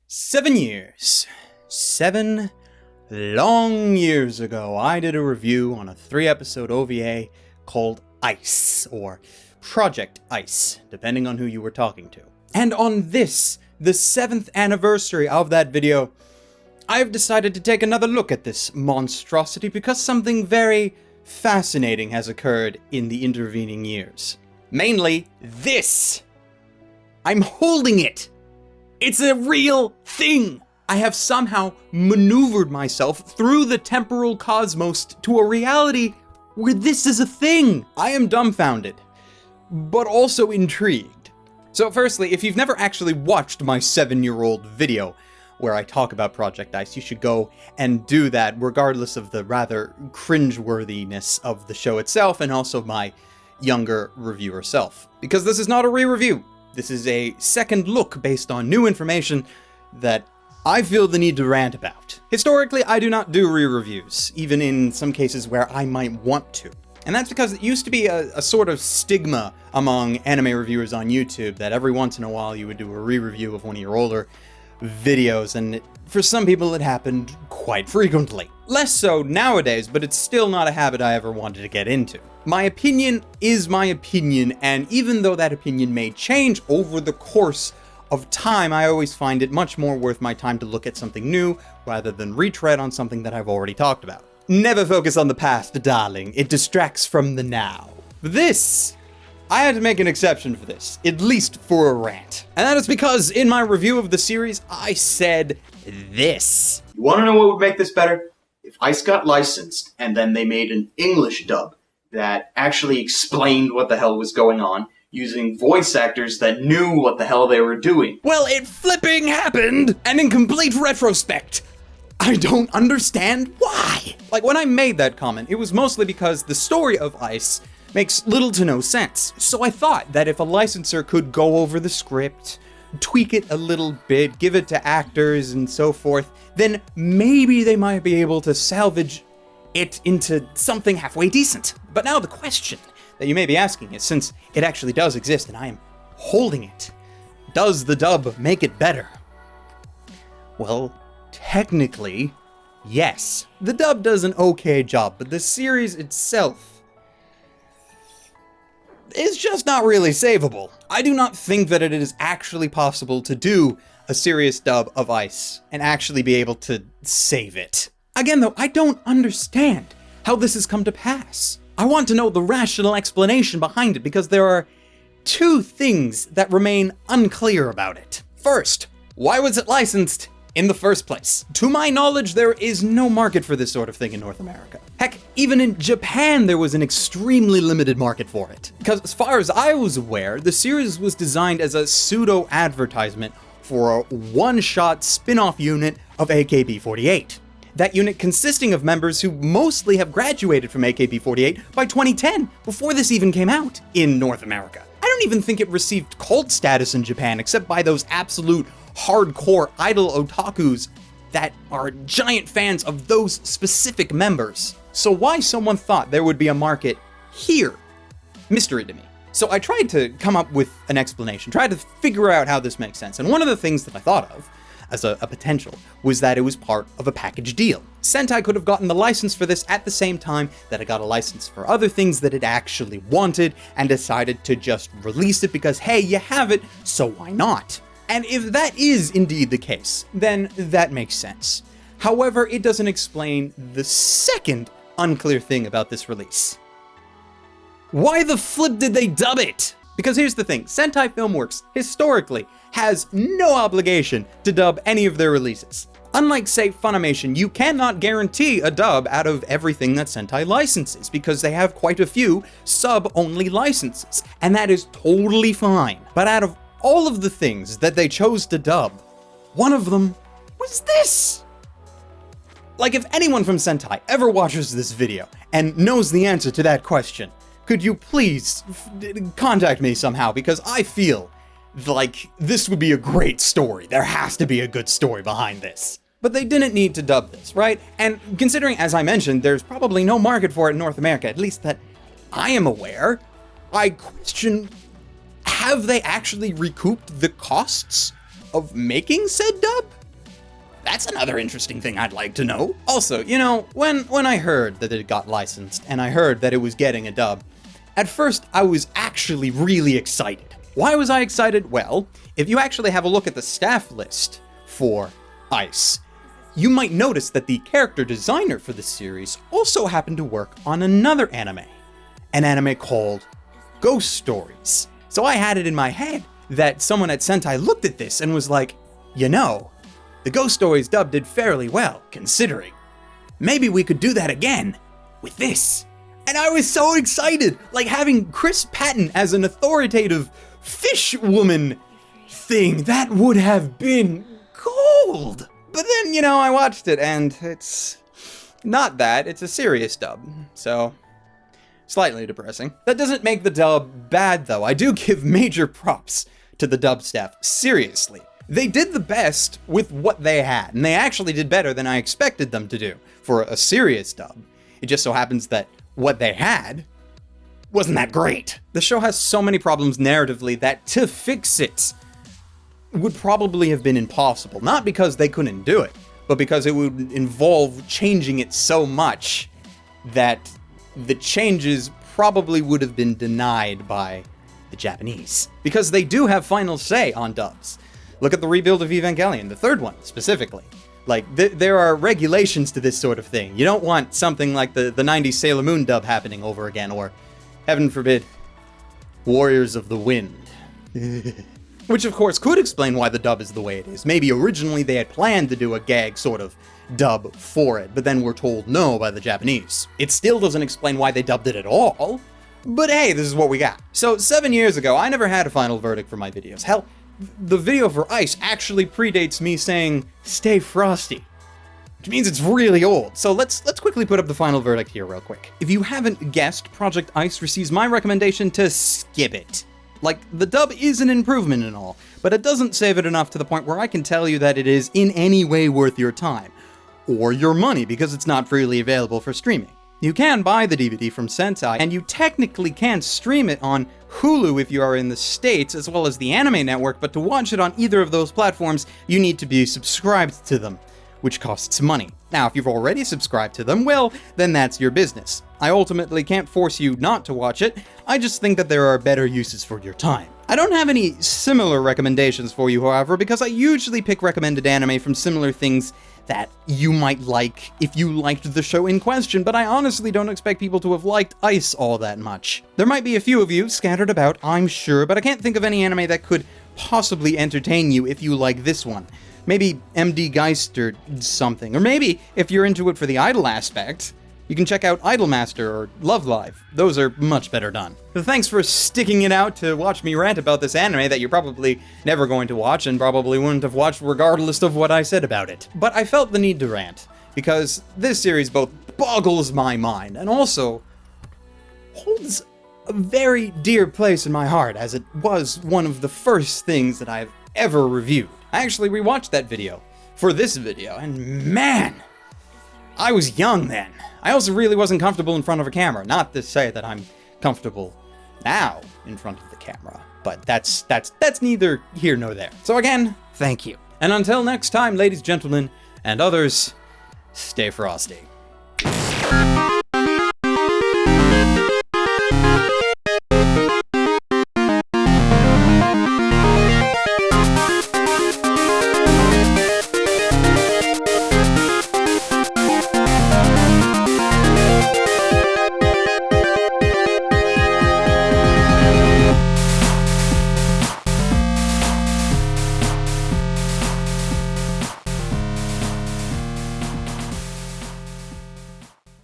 7 years. 7 long years ago, I did a review on a 3-episode OVA called Ice, or Project Ice, depending on who you were talking to. And on this, the 7th anniversary of that video, I've decided to take another look at this monstrosity because something very fascinating has occurred in the intervening years. Mainly, this! I'm holding it! It's a real thing! I have somehow maneuvered myself through the temporal cosmos to a reality where this is a thing! I am dumbfounded, but also intrigued. So firstly, if you've never actually watched my 7-year-old video where I talk about Project Ice, you should go and do that, regardless of the rather cringeworthiness of the show itself and also my younger reviewer self. Because this is not a re-review. This is a second look based on new information that I feel the need to rant about. Historically, I do not do re-reviews, even in some cases where I might want to. And that's because it used to be a sort of stigma among anime reviewers on YouTube that every once in a while you would do a re-review of one of your older videos, and for some people it happened quite frequently. Less so nowadays, but it's still not a habit I ever wanted to get into. My opinion is my opinion, and even though that opinion may change over the course of time, I always find it much more worth my time to look at something new rather than retread on something that I've already talked about. Never focus on the past, darling. It distracts from the now. I had to make an exception for this, at least for a rant. And that is because in my review of the series, I said this. You want to know what would make this better? If Ice got licensed and then they made an English dub that actually explained what the hell was going on, using voice actors that knew what the hell they were doing. Well, it flipping happened, and in complete retrospect, I don't understand why. Like, when I made that comment, it was mostly because the story of Ice makes little to no sense. So I thought that if a licensor could go over the script, tweak it a little bit, give it to actors and so forth, then maybe they might be able to salvage it into something halfway decent. But now the question that you may be asking is, since it actually does exist and I am holding it, does the dub make it better? Well, technically, yes. The dub does an okay job, but the series itself is just not really savable. I do not think that it is actually possible to do a serious dub of Ice and actually be able to save it. Again though, I don't understand how this has come to pass. I want to know the rational explanation behind it because there are two things that remain unclear about it. First, why was it licensed in the first place? To my knowledge, there is no market for this sort of thing in North America. Heck, even in Japan, there was an extremely limited market for it. Because as far as I was aware, the series was designed as a pseudo-advertisement for a one-shot spin-off unit of AKB48. That unit consisting of members who mostly have graduated from AKB48 by 2010, before this even came out in North America. I don't even think it received cult status in Japan, except by those absolute hardcore idol otakus that are giant fans of those specific members. So why someone thought there would be a market here? Mystery to me. So I tried to come up with an explanation, tried to figure out how this makes sense, and one of the things that I thought of as a potential was that it was part of a package deal. Sentai could have gotten the license for this at the same time that it got a license for other things that it actually wanted and decided to just release it because, hey, you have it, so why not? And if that is indeed the case, then that makes sense. However, it doesn't explain the second unclear thing about this release. Why the flip did they dub it? Because here's the thing, Sentai Filmworks, historically, has no obligation to dub any of their releases. Unlike, say, Funimation, you cannot guarantee a dub out of everything that Sentai licenses, because they have quite a few sub-only licenses, and that is totally fine. But out of all of the things that they chose to dub, one of them was this. Like, if anyone from Sentai ever watches this video and knows the answer to that question, could you please contact me somehow, because I feel like this would be a great story. There has to be a good story behind this. But they didn't need to dub this, right? And considering, as I mentioned, there's probably no market for it in North America, at least that I am aware, I question, have they actually recouped the costs of making said dub? That's another interesting thing I'd like to know. Also, you know, when I heard that it got licensed, and I heard that it was getting a dub, at first I was actually really excited. Why was I excited? Well, if you actually have a look at the staff list for ICE, you might notice that the character designer for the series also happened to work on another anime, an anime called Ghost Stories. So I had it in my head that someone at Sentai looked at this and was like, you know, the Ghost Stories dub did fairly well, considering. Maybe we could do that again with this. And I was so excited, like having Chris Patton as an authoritative fish woman thing, that would have been gold. But then, you know, I watched it and it's not that, it's a serious dub, so slightly depressing. That doesn't make the dub bad though. I do give major props to the dub staff, seriously. They did the best with what they had, and they actually did better than I expected them to do for a serious dub. It just so happens that what they had wasn't that great. The show has so many problems narratively that to fix it would probably have been impossible. Not because they couldn't do it, but because it would involve changing it so much that the changes probably would have been denied by the Japanese. Because they do have final say on dubs. Look at the rebuild of Evangelion, the third one, specifically. Like, there are regulations to this sort of thing. You don't want something like the 90s Sailor Moon dub happening over again, or, heaven forbid, Warriors of the Wind. Which, of course, could explain why the dub is the way it is. Maybe originally they had planned to do a gag sort of dub for it, but then were told no by the Japanese. It still doesn't explain why they dubbed it at all, but hey, this is what we got. So, 7 years ago, I never had a final verdict for my videos. Hell, the video for ICE actually predates me saying, "Stay frosty," which means it's really old. So let's quickly put up the final verdict here real quick. If you haven't guessed, Project ICE receives my recommendation to skip it. Like, the dub is an improvement and all, but it doesn't save it enough to the point where I can tell you that it is in any way worth your time, or your money, because it's not freely available for streaming. You can buy the DVD from Sentai, and you technically can stream it on Hulu if you are in the States, as well as the Anime Network, but to watch it on either of those platforms, you need to be subscribed to them, which costs money. Now, if you've already subscribed to them, well, then that's your business. I ultimately can't force you not to watch it, I just think that there are better uses for your time. I don't have any similar recommendations for you, however, because I usually pick recommended anime from similar things that you might like if you liked the show in question, but I honestly don't expect people to have liked ICE all that much. There might be a few of you scattered about, I'm sure, but I can't think of any anime that could possibly entertain you if you like this one. Maybe MD Geist or something. Or maybe, if you're into it for the idol aspect, you can check out Idolmaster or Love Live. Those are much better done. So thanks for sticking it out to watch me rant about this anime that you're probably never going to watch and probably wouldn't have watched regardless of what I said about it. But I felt the need to rant, because this series both boggles my mind and also holds a very dear place in my heart, as it was one of the first things that I've ever reviewed. I actually rewatched that video for this video, and man, I was young then. I also really wasn't comfortable in front of a camera. Not to say that I'm comfortable now in front of the camera, but that's neither here nor there. So again, thank you. And until next time, ladies, gentlemen, and others, stay frosty.